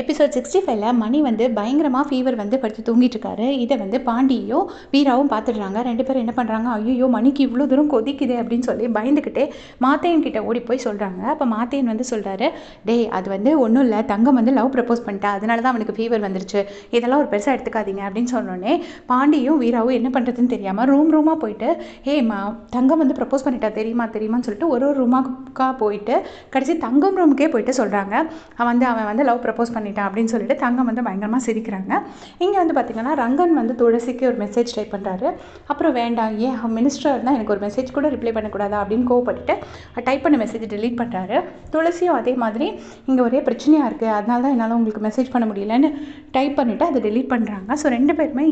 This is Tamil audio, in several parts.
எபிசோட் 65ல் மணி வந்து பயங்கரமாக ஃபீவர் வந்து படுத்து தூங்கிட்டு இருக்காரு. இதை வந்து பாண்டியும் வீராவும் பார்த்துடுறாங்க. ரெண்டு பேரும் என்ன பண்ணுறாங்க, ஐயோ மணிக்கு இவ்வளோ தூரம் கொதிக்குது அப்படின்னு சொல்லி பயந்துக்கிட்டே மாத்தையன் கிட்ட ஓடி போய் சொல்கிறாங்க. அப்போ மாத்தையன் வந்து சொல்கிறாரு, டேய் அது வந்து ஒன்றும் இல்லை, தங்கம் வந்து லவ் ப்ரப்போஸ் பண்ணிட்டா, அதனால தான் அவனுக்கு ஃபீவர் வந்துருச்சு, இதெல்லாம் ஒரு பெருசாக எடுத்துக்காதீங்க அப்படின்னு சொன்னோடனே பாண்டியும் வீராவும் என்ன பண்ணுறதுன்னு தெரியாமல் ரூமாக போயிட்டு, தங்கம் வந்து ப்ரப்போஸ் பண்ணிட்டா தெரியுமான்னு சொல்லிட்டு ஒரு ரூமாக்கா போயிட்டு கடைசி தங்கம் ரூமுக்கே போயிட்டு சொல்கிறாங்க, அவன் வந்து லவ் ப்ரப்போஸ் பண்ணிட்டான் அப்படின்னு சொல்லிட்டு தங்கம் வந்து பயங்கரமாக சிரிக்கிறாங்க. இங்கே வந்து பார்த்திங்கன்னா ரங்கன் வந்து துளசிக்கு ஒரு மெசேஜ் டைப் பண்ணுறாரு. அப்புறம் வேண்டாம், மினிஸ்டர் இருந்தால் எனக்கு ஒரு மெசேஜ் கூட ரிப்ளை பண்ணக்கூடாதா அப்படின்னு கோவப்பட்டுட்டு டைப் பண்ண மெசேஜ் டெலீட் பண்ணுறாரு. துளசியும் அதே மாதிரி இங்கே ஒரே பிரச்சனையாக இருக்குது, அதனால தான் என்னால் உங்களுக்கு மெசேஜ் பண்ண முடியலன்னு டைப் பண்ணிவிட்டு அதை டெலீட் பண்ணுறாங்க. ஸோ ரெண்டு பேருமே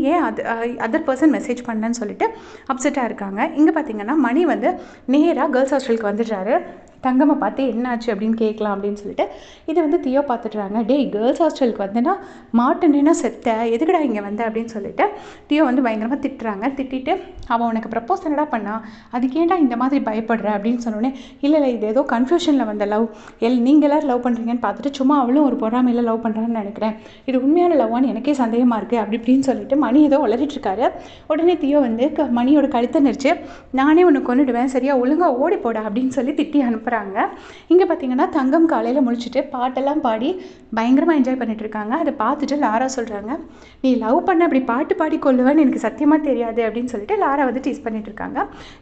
அதர் பர்சன் மெசேஜ் பண்ணலன்னு சொல்லிட்டு அப்செட்டாக இருக்காங்க. இங்கே பார்த்திங்கன்னா மணி வந்து நேராக கேர்ள்ஸ் ஹாஸ்டலுக்கு வந்துடுறாரு. தங்கம்மை பார்த்து என்னாச்சு அப்படின்னு கேட்கலாம் அப்படின்னு சொல்லிட்டு இதை வந்து தியோ பார்த்துட்றாங்க. டேய் கேர்ள்ஸ் ஹாஸ்டலுக்கு வந்தேன்னா மாட்டேன்னா செத்த, எதுக்கடா இங்கே வந்த அப்படின்னு சொல்லிட்டு தியோ வந்து பயங்கரமாக திட்டிட்டு அவன் உனக்கு ப்ரப்போஸ் என்னடா பண்ணா, அதுக்கேண்டா இந்த மாதிரி பயப்படுற அப்படின்னு சொன்னோடனே, இல்லை இது ஏதோ கன்ஃபியூஷனில் வந்த லவ், நீங்கள் எல்லோரும் லவ் பண்ணுறீங்கன்னு பார்த்துட்டு சும்மா அவளும் ஒரு பொறாமையில் லவ் பண்ணுறான்னு நினைக்கிறேன், இது உண்மையான லவ்வான்னு எனக்கே சந்தேகமாக இருக்குது அப்படி இப்படின்னு சொல்லிட்டு மணி ஏதோ உளறிட்டுருக்காரு. உடனே தியோ வந்து மணியோட கழுத்தை நெரிச்சு, நானே உனக்கு கொண்டுடுவேன், சரியா ஒழுங்காக ஓடி போடா அப்படின்னு சொல்லி திட்டி அனுப்புகிறாங்க. இங்கே பார்த்தீங்கன்னா தங்கம் காலையில் முழிச்சிட்டு பாட்டெல்லாம் பாடி பயங்கரமாக என்ஜாய் பண்ணிட்டு இருக்காங்க. அதை பார்த்துட்டு லாரா சொல்கிறாங்க, நீ லவ் பண்ண அப்படி பாட்டு பாடி கொள்ளுவேன்னு எனக்கு சத்தியமாக தெரியாது அப்படின்னு சொல்லிட்டு லாரா வந்து டீஸ் பண்ணிட்டு இருக்காங்க.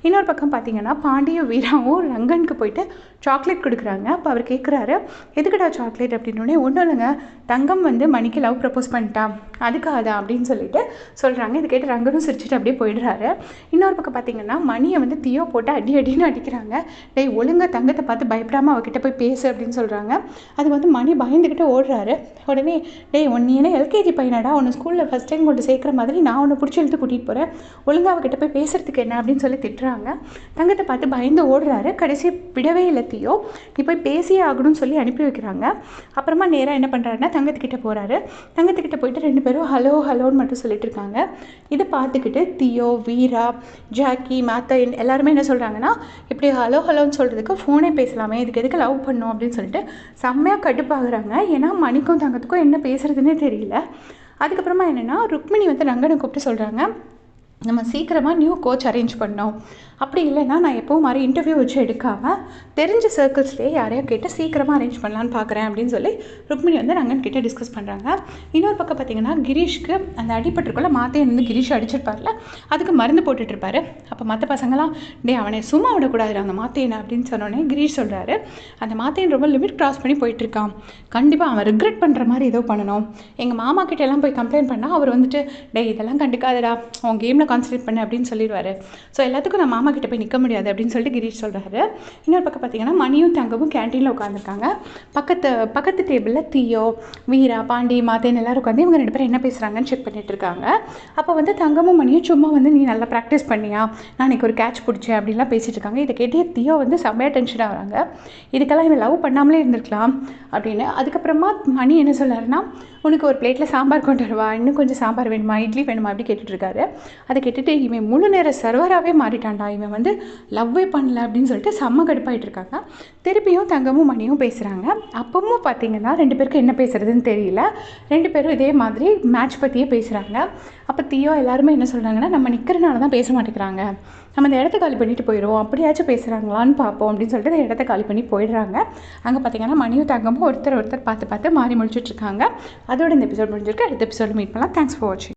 இன்னொரு பக்கம் பார்த்தீங்கன்னா பாண்டியும் வீராவும் ரங்கனுக்கு போயிட்டு சாக்லேட் கொடுக்குறாங்க. அப்போ அவர் கேட்குறாரு, எதுக்குடா சாக்லேட் அப்படின்னோடனே, ஒன்றும் இல்லைங்க, தங்கம் வந்து மணிக்கு லவ் ப்ரப்போஸ் பண்ணிட்டான் அதுக்காக அப்படின்னு சொல்லிட்டு சொல்கிறாங்க. இது கேட்டு ரங்கனும் சிரிச்சுட்டு அப்படியே போயிடுறாரு. இன்னொரு பக்கம் பார்த்தீங்கன்னா மணியை வந்து தியோ போட்டு அடின்னு அடிக்கிறாங்க. டேய் ஒழுங்காக தங்கத்தை பார்த்து பயப்படாமல் அவகிட்ட போய் பேசு அப்படின்னு சொல்கிறாங்க. அது வந்து மணி பயந்துக்கிட்டு ஓடுறாரு. உடனே, டேய் நீ என்ன எல்கேஜி பையனாடா, உன்னை ஸ்கூலில் ஃபஸ்ட் டைம் கொண்டு சேர்க்குற மாதிரி நான் உன்னை பிடிச்சி இழுத்து கூட்டிகிட்டு போகிறேன், ஒழுங்காக அவகிட்ட போய் பேசுறதுக்கு என்ன அப்படின்னு சொல்லி திட்டுறாங்க. தங்கத்தை பார்த்து பயந்து ஓடுறாரு. கடைசி விடவே இல்லை தியோ, நீ போய் பேசியே ஆகணும்னு சொல்லி அனுப்பி வைக்கிறாங்க. அப்புறமா நேராக என்ன பண்ணுறாருன்னா தங்கத்துக்கிட்ட போகிறாரு. தங்கத்துக்கிட்ட போயிட்டு ரெண்டு பேரும் ஹலோன்னு மட்டும் சொல்லிட்டு இருக்காங்க. இதை பார்த்துக்கிட்டு தியோ, வீரா, ஜாக்கி, மாத்தையன் எல்லாருமே என்ன சொல்கிறாங்கன்னா, இப்படி ஹலோன்னு சொல்கிறதுக்கு ஃபோனே பேசலாமே, இதுக்கு எதுக்கு லவ் பண்ணும் அப்படின்னு சொல்லிட்டு செம்மையாக கடுப்பாகிறாங்க. ஏன்னா மணிக்கும் தங்கத்துக்கும் என்ன பேசுறதுன்னே தெரியல. அதுக்கப்புறமா என்னென்னா ருக்மிணி வந்து ரங்கனை கூப்பிட்டு சொல்கிறாங்க, நம்ம சீக்கிரமாக நியூ கோச் அரேஞ்ச் பண்ணோம், அப்படி இல்லைன்னா நான் எப்போவும் மாதிரி இன்டர்வியூ வச்சு எடுக்காமல் தெரிஞ்ச சர்க்கிள்ஸ்லேயே யாரையோ கேட்டு சீக்கிரமாக அரேஞ்ச் பண்ணலான்னு பார்க்குறேன் அப்படின்னு சொல்லி ருக்மிணி வந்து ரங்கன் கிட்டே டிஸ்கஸ் பண்ணுறாங்க. இன்னொரு பக்கம் பார்த்திங்கன்னா கிரீஷ்க்கு அந்த அடிபட்டிருக்குள்ள மாத்தையன் வந்து கிரீஷ் அடிச்சிருப்பார்ல, அதுக்கு மருந்து போட்டுட்ருப்பாரு. அப்போ மற்ற பசங்களாம், அவனை சும்மா விடக்கூடாது அந்த மாத்தையனை அப்படின்னு சொன்னோடனே கிரீஷ் சொல்கிறாரு, அந்த மாத்தையன் ரொம்ப லிமிட் கிராஸ் பண்ணி போயிட்டுருக்கான், கண்டிப்பாக அவன் ரிக்ரெட் பண்ணுற மாதிரி ஏதோ பண்ணணும், எங்கள் மாமா கிட்ட எல்லாம் போய் கம்ப்ளைண்ட் பண்ணால் அவர் வந்துட்டு இதெல்லாம் கண்டுக்காதடா, அவன் கேமில் கான்சன்ட்ரேட் பண்ணு அப்படின்னு சொல்லிடுவார். ஸோ எல்லாத்துக்கும் நான் மாமா கிட்ட போய் நிற்க முடியாது அப்படின்னு சொல்லிட்டு கிரீஷ் சொல்கிறாரு. இன்னொரு பக்கம் பார்த்தீங்கன்னா மணியும் தங்கமும் கேன்டீனில் உட்காந்துருக்காங்க. பக்கத்து டேபிளில் தியோ, வீரா, பாண்டி, மாத்தேன் எல்லாரும் உட்காந்து இவங்க ரெண்டு பேரும் என்ன பேசுகிறாங்கன்னு செக் பண்ணிட்டு இருக்காங்க. அப்போ வந்து தங்கமும் மணியும் சும்மா வந்து நீ நல்லா ப்ராக்டிஸ் பண்ணியா, நான் இன்றைக்கி ஒரு கேட்ச் பிடிச்சேன் அப்படின்லாம் பேசிகிட்டு இருக்காங்க. இதை கேட்டே தியோ வந்து செம்மையாக டென்ஷன் ஆகிறாங்க. இதுக்கெல்லாம் இவன் லவ் பண்ணாமலே இருந்திருக்கலாம் அப்படின்னு. அதுக்கப்புறமா மணி என்ன சொல்கிறாருன்னா, உனக்கு ஒரு பிளேட்டில் சாம்பார் கொண்டு வருவா, இன்னும் கொஞ்சம் சாம்பார் வேணுமா, இட்லி வேணுமா அப்படி கேட்டுட்ருக்காரு. அதை கேட்டுட்டு இவன் முழு நேர சர்வராகவே மாறிட்டான்டா, இவன் வந்து லவ்வே பண்ணல அப்படின்னு சொல்லிட்டு செம்ம கடுப்பாயிட்டு இருக்காங்க. திருப்பியும் தங்கமும் மணியும் பேசுகிறாங்க. அப்பவும் பார்த்தீங்கன்னா ரெண்டு பேருக்கு என்ன பேசுகிறதுன்னு தெரியல. ரெண்டு பேரும் இதே மாதிரி மேட்ச் பற்றியே பேசுகிறாங்க. அப்போ தியோ எல்லாருமே என்ன சொல்கிறாங்கன்னா, நம்ம நிற்கிறனால தான் பேச மாட்டேங்கிறாங்க, நம்ம இந்த இடத்த காலி பண்ணிட்டு போயிடுவோம், அப்படியாச்சும் பேசுகிறாங்களான்னு பார்ப்போம் அப்படின்னு சொல்லிட்டு இந்த இடத்த காலி பண்ணி போயிடுறாங்க. அங்கே பார்த்தீங்கன்னா மணியும் தங்கமும் ஒருத்தர் பார்த்து மாறி முடிச்சுட்ருக்காங்க. அதோட இந்த எபிசோட் முடிஞ்சிருக்கு. அடுத்த எபிசோட மீட் பண்ணலாம். தேங்க்ஸ் ஃபார் வாட்சிங்.